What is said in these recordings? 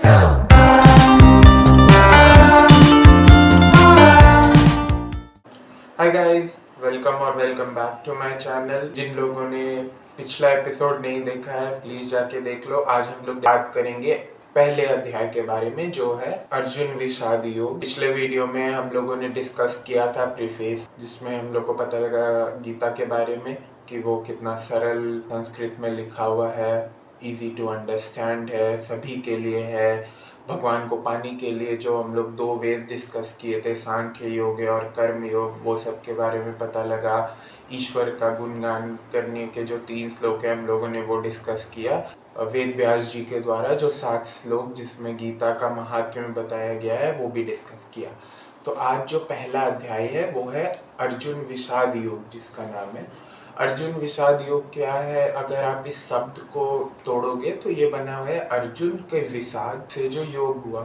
Hi guys, welcome back to my channel. जिन लोगों ने पिछला एपिसोड नहीं देखा है प्लीज जाके देख लो। आज हम लोग बात करेंगे पहले अध्याय के बारे में, जो है अर्जुन विषाद योग। पिछले वीडियो में हम लोगों ने डिस्कस किया था प्रीफेस, जिसमें हम लोग को पता लगा गीता के बारे में कि वो कितना सरल संस्कृत में लिखा हुआ है, इजी टू अंडरस्टैंड है, सभी के लिए है। भगवान को पाने के लिए जो हम लोग 2 वेद डिस्कस किए थे, सांख्य योग और कर्म योग, वो सब के बारे में पता लगा। ईश्वर का गुणगान करने के जो 3 श्लोक है हम लोगों ने वो डिस्कस किया वेद व्यास जी के द्वारा। जो 7 श्लोक जिसमें गीता का महात्म्य बताया गया है वो भी डिस्कस किया। तो आज जो पहला अध्याय है वो है अर्जुन विषाद योग, जिसका नाम है। अर्जुन विषाद योग क्या है? अगर आप इस शब्द को तोड़ोगे तो ये बना हुआ है अर्जुन के विषाद से जो योग हुआ।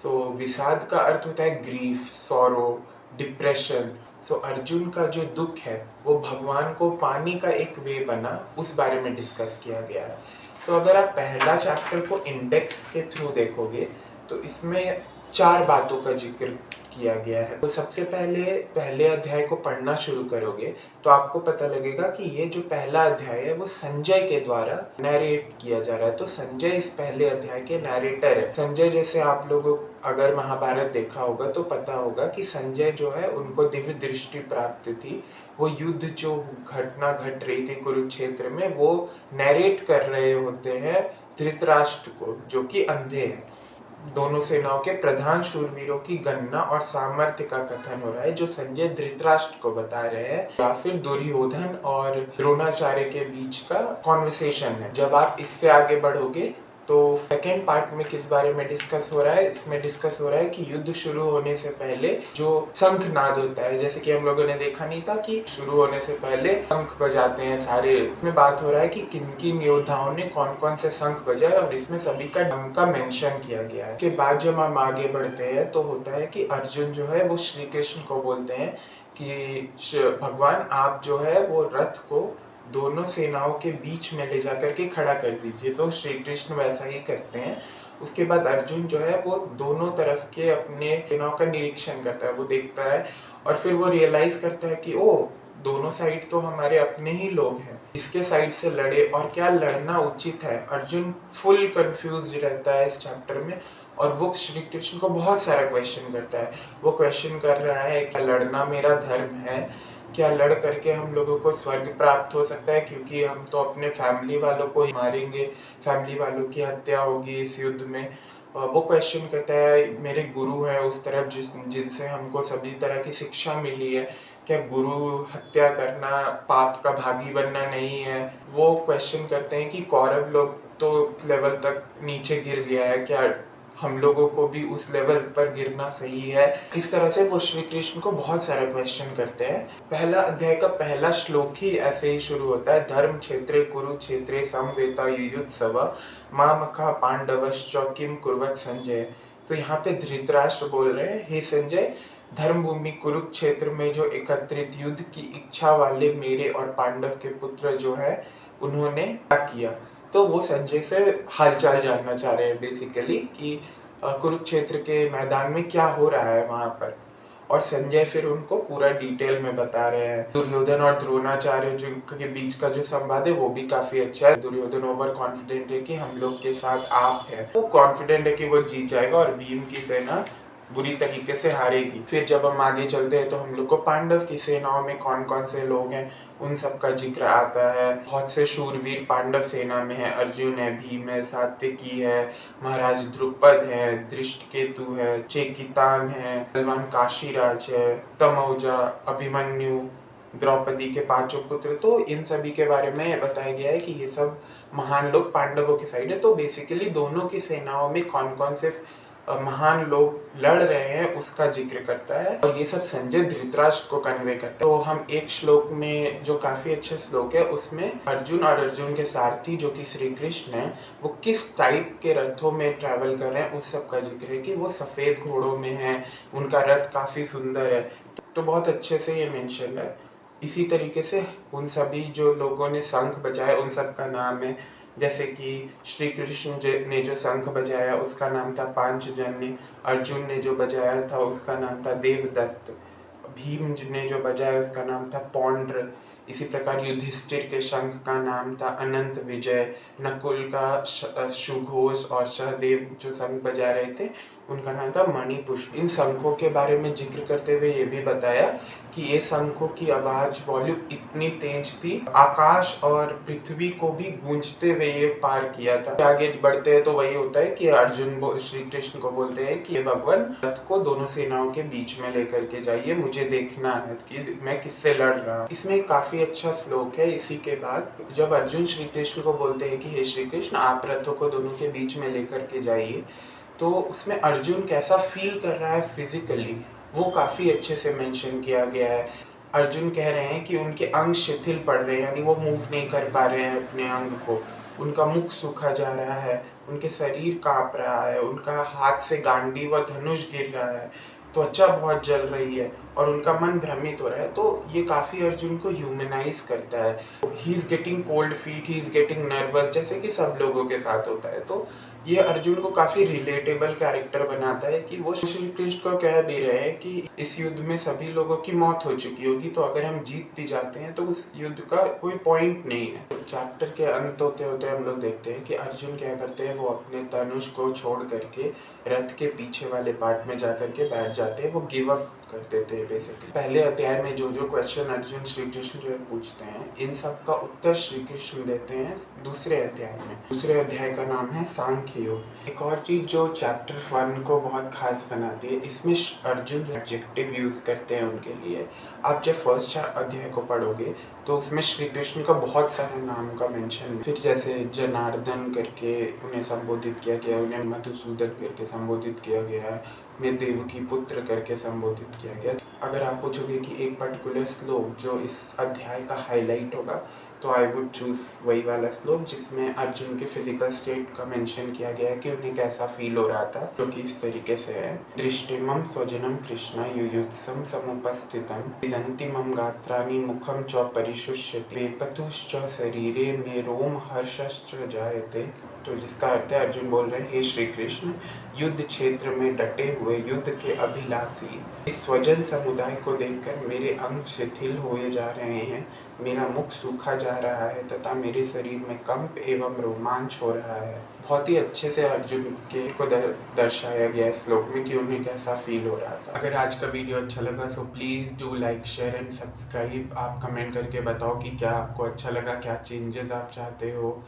सो विषाद का अर्थ होता है ग्रीफ, सॉरो, डिप्रेशन। सो अर्जुन का जो दुख है वो भगवान को पाने का एक वे बना, उस बारे में डिस्कस किया गया है। तो अगर आप पहला चैप्टर को इंडेक्स के थ्रू देखोगे तो इसमें 4 बातों का जिक्र किया गया है। तो सबसे पहले अध्याय को पढ़ना शुरू करोगे तो आपको पता लगेगा कि ये जो पहला अध्याय है वो संजय के द्वारा नैरेट किया जा रहा है। तो संजय इस पहले अध्याय के नैरेटर है। संजय जैसे आप लोगों अगर महाभारत देखा होगा तो पता होगा कि संजय जो है उनको दिव्य दृष्टि प्राप्त थी। वो युद्ध जो घटना घट रही थी कुरुक्षेत्र में वो नैरेट कर रहे होते हैं धृतराष्ट्र को, जो कि अंधे हैं। दोनों सेनाओं के प्रधान शूरवीरों की गणना और सामर्थ्य का कथन हो रहा है, जो संजय धृतराष्ट्र को बता रहे हैं, या फिर दुर्योधन और द्रोणाचार्य के बीच का कॉन्वर्सेशन है। जब आप इससे आगे बढ़ोगे तो सेकेंड पार्ट में किस बारे में डिस्कस हो रहा है? इसमें डिस्कस हो रहा है कि युद्ध शुरू होने से पहले जो शंखनाद होता है, जैसे कि हम लोगों ने देखा नहीं था कि शुरू होने से पहले शंख बजाते हैं सारे। इसमें बात हो रहा है कि किन किन योद्धाओं ने कौन कौन से शंख बजाए और इसमें सभी का नाम का मेंशन किया गया है। इसके बाद जब हम आगे बढ़ते हैं तो होता है कि अर्जुन जो है वो श्री कृष्ण को बोलते हैं कि भगवान आप जो है वो रथ को दोनों सेनाओं के बीच में ले जाकर के खड़ा कर दीजिए। तो श्री कृष्ण वैसा ही करते हैं। उसके बाद अर्जुन जो है वो दोनों तरफ के अपने सेनाओं का निरीक्षण करता है, वो देखता है और फिर वो रियलाइज करता है कि ओ, दोनों साइड तो हमारे अपने ही लोग हैं, इसके साइड से लड़े और क्या लड़ना उचित है। अर्जुन फुल कंफ्यूज रहता है इस चैप्टर में और वो श्री कृष्ण को बहुत सारा क्वेश्चन करता है। वो क्वेश्चन कर रहा है क्या लड़ना मेरा धर्म है? क्या लड़ करके हम लोगों को स्वर्ग प्राप्त हो सकता है? क्योंकि हम तो अपने फैमिली वालों को ही मारेंगे, फैमिली वालों की हत्या होगी इस युद्ध में। वो क्वेश्चन करता है मेरे गुरु हैं उस तरफ जिनसे हमको सभी तरह की शिक्षा मिली है, क्या गुरु हत्या करना पाप का भागी बनना नहीं है? वो क्वेश्चन करते हैं कि कौरव लोग तो लेवल तक नीचे गिर गया है, क्या हम लोगों को भी उस लेवल पर गिरना सही है? इस तरह से वो श्री कृष्ण को बहुत सारे क्वेश्चन करते हैं। पहला अध्याय का पहला श्लोक ही ऐसे ही शुरू होता है, धर्म क्षेत्रे कुरुक्षेत्रे समवेता युयुत्सव मामका पांडवश्च किम कुर्वत संजय। तो यहाँ पे धृतराष्ट्र बोल रहे हैं, हे संजय, धर्म भूमि कुरुक्षेत्र में जो एकत्रित युद्ध की इच्छा वाले मेरे और पांडव के पुत्र जो है उन्होंने क्या किया। तो वो संजय से हालचाल जानना चाह रहे हैं बेसिकली कि कुरुक्षेत्र के मैदान में क्या हो रहा है वहां पर। और संजय फिर उनको पूरा डिटेल में बता रहे हैं। दुर्योधन और द्रोणाचार्य जो के बीच का जो संवाद है वो भी काफी अच्छा है। दुर्योधन ओवर कॉन्फिडेंट है कि हम लोग के साथ आप हैं, वो कॉन्फिडेंट है कि वो जीत जाएगा और भीम की सेना बुरी तरीके से हारेगी। फिर जब हम आगे चलते हैं तो हम लोग को पांडव की सेनाओं में कौन कौन से लोग हैं उन सब का जिक्र आता है। बहुत से शूरवीर पांडव सेना में है, अर्जुन है, भीम है, सात्यकी है, महाराज द्रुपद है, दृष्टकेतु है, चेकितान है, बलवान काशीराज है, तमौजा, अभिमन्यु, द्रौपदी के 5 पुत्र। तो इन सभी के बारे में बताया गया है कि ये सब महान लोग पांडवों के साइड है। तो बेसिकली दोनों की सेनाओं में कौन कौन से महान लोग लड़ रहे हैं उसका जिक्र करता है और ये सब संजय धृतराष्ट्र को कन्वे करता है। तो हम एक श्लोक में, जो काफी अच्छा श्लोक है, उसमें अर्जुन और अर्जुन के सारथी जो कि श्री कृष्ण है, वो किस टाइप के रथों में ट्रैवल कर रहे हैं उस सब का जिक्र है कि वो सफेद घोड़ों में है, उनका रथ काफी सुंदर है। तो बहुत अच्छे से ये मेंशन है। इसी तरीके से उन सभी जो लोगों ने शंख बजाए उन सब का नाम है जैसे कि श्री कृष्ण ने जो शंख बजाया उसका नाम था पांचजन्य, अर्जुन ने जो बजाया था उसका नाम था देवदत्त, भीम ने जो बजाया उसका नाम था पौंड्र। इसी प्रकार युधिष्ठिर के शंख का नाम था अनंत विजय, नकुल का सुघोष और सहदेव जो शंख बजा रहे थे उनका नाम था मणिपुष्प। इन शंखों के बारे में जिक्र करते हुए ये भी बताया कि ये शंखों की आवाज वॉल्यूम इतनी तेज थी, आकाश और पृथ्वी को भी गूंजते हुए ये पार किया था। आगे बढ़ते हैं तो वही होता है कि अर्जुन श्री कृष्ण को बोलते हैं कि भगवान रथ को दोनों सेनाओं के बीच में लेकर के जाइए, मुझे देखना है कि मैं किससे लड़ रहा हूँ। इसमें काफी अच्छा श्लोक है। इसी के बाद जब अर्जुन श्री कृष्ण को बोलते हैं कि हे श्री कृष्ण आप रथों को दोनों के बीच में लेकर के जाइए, तो उसमें अर्जुन कैसा फील कर रहा है फिजिकली वो काफी अच्छे से मेंशन किया गया है। अर्जुन कह रहे हैं कि उनके अंग शिथिल पड़ रहे हैं, यानी वो मूव नहीं कर पा रहे हैं अपने अंग को, उनका मुख सूखा जा रहा है, उनके शरीर कांप रहा है, उनका हाथ से गांडीव व धनुष गिर रहा है, त्वचा बहुत जल रही है और उनका मन भ्रमित हो रहा है। तो ये काफी अर्जुन को ह्यूमनाइज करता है। He is getting cold feet, he is getting nervous, जैसे कि सब लोगों के साथ होता है। तो ये अर्जुन को काफी रिलेटेबल कैरेक्टर बनाता है कि वो श्री कृष्ण को कह भी रहे हैं कि इस युद्ध में सभी लोगों की मौत हो चुकी होगी, तो अगर हम जीत भी जाते हैं तो उस युद्ध का कोई पॉइंट नहीं है। चैप्टर के अंत होते होते हम लोग देखते हैं कि अर्जुन क्या करते हैं, वो अपने धनुष को छोड़ करके रथ के पीछे वाले पार्ट में जाकर के बैठ जाते हैं, वो गिव अप कर देते हैं बेसिकली। पहले अध्याय में जो जो क्वेश्चन अर्जुन श्री कृष्ण जो है पूछते हैं, इन सब का उत्तर श्री कृष्ण देते हैं दूसरे अध्याय में। दूसरे अध्याय का नाम है सांख्य योग। एक और चीज जो चैप्टर 1 को बहुत खास बनाती है, इसमें अर्जुन एडजेक्टिव यूज करते हैं उनके लिए। आप जब फर्स्ट अध्याय को पढ़ोगे तो उसमें श्री कृष्ण का बहुत सारे नाम का मेंशन, फिर जैसे जनार्दन करके उन्हें संबोधित किया गया, उन्हें मधुसूदन करके संबोधित किया गया है, उन्हें देवकी पुत्र करके संबोधित किया गया। अगर आप पूछोगे कि एक पर्टिकुलर श्लोक जो इस अध्याय का हाईलाइट होगा, तो आई वुड चूज वही वाला श्लोक जिसमें अर्जुन के फिजिकल स्टेट का मेंशन किया गया है कि उन्हें कैसा फील हो रहा था, जो कि इस तरीके से है। दृष्टिमं स्वजनम कृष्ण युयुत्सम समुपस्थितम विदन्तिमं गात्राणि मुखम च परिशुष्यति वेपतुश्च शरीरे मे रोम हर्षश्च जायते। तो जिसका अर्थ है अर्जुन बोल रहे हैं, हे श्री कृष्ण युद्ध क्षेत्र में डटे हुए युद्ध के अभिलाषी इस स्वजन समुदाय को देखकर मेरे अंग शिथिल हुए जा रहे हैं, मेरा मुख सूखा जा रहा है तथा मेरे शरीर में कंप एवं रोमांच हो रहा है। बहुत ही अच्छे से अर्जुन के को दर्शाया गया है श्लोक में कि उन्हें कैसा फील हो रहा था। अगर आज का वीडियो अच्छा लगा so please do like share and subscribe. आप कमेंट करके बताओ कि क्या आपको अच्छा लगा, क्या चेंजेस आप चाहते हो।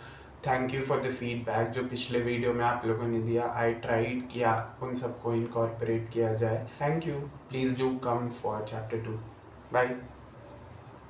Thank you for the feedback जो पिछले वीडियो में आप लोगों ने दिया। आई ट्राइड किया उन सबको इनकॉर्पोरेट किया जाए। Thank you. Please do come for chapter 2। Bye.